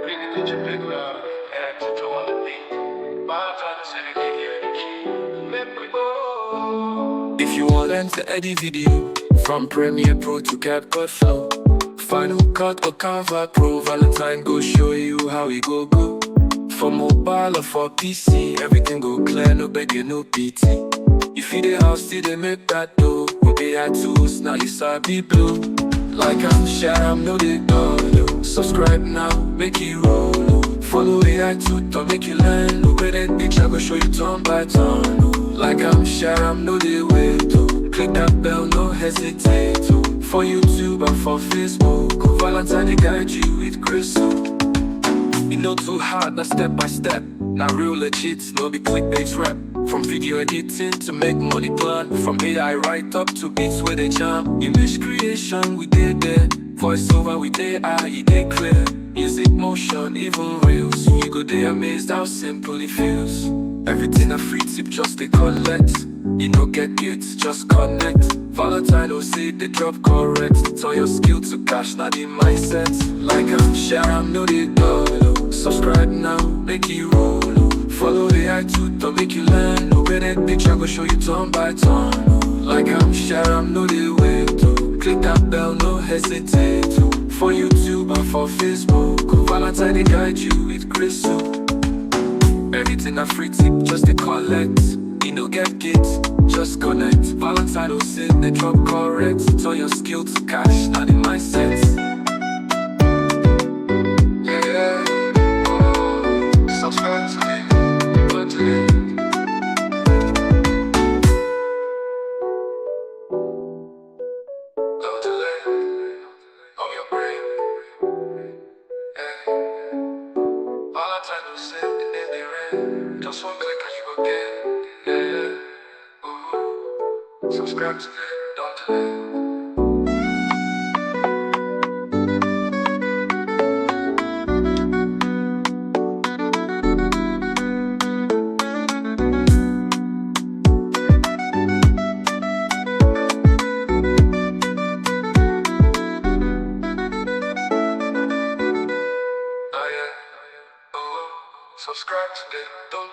If you want learn to edit video, from Premiere Pro to CapCut Flow, Final Cut or Canva Pro, Valentine go show you how it go. For mobile or for PC, everything go clear, no begging, no PT. If you the house, still they make that dough. We be had tools, now you sabi blue. Like I'm share, I'm no they go. Subscribe now, make it roll. Follow AI to make you learn. Look at that bitch, I go show you turn by turn. Like I'm share, I'm no they wait. Click that bell, no hesitate. For YouTube and for Facebook, Valentine they guide you with crystal. You know too hard, not step by step. Not real legit, no be clickbait rap. From video editing to make money plan. From AI right up to beats where they jam. Image creation, we did there. Voiceover, we did AI, it did clear. Music, motion, even reels. You go there amazed how simple it feels. Everything a free tip, just they collect. You know get gifts, just connect. Valentine will say they drop correct. Turn your skill to cash, not the mindset. Like I'm share, I'm no they go. Subscribe now, make it roll. Follow the AI to make you learn. No better bitch, I go show you turn by turn. Like I'm share, I'm no they wait. Click that bell, no hesitate. For YouTube and for Facebook, Valentine they guide you with crystal. Everything a free tip, just they collect. You know get gifts, just connect. Valentine will say they drop correct. Turn your skill to cash, not in mindset. Subscribe to me, learn to live. Don't delay on your brain. Valentine will say the name they ran. Just one click and you go get. Subscribe to me, don't delay. Subscribe to them, don't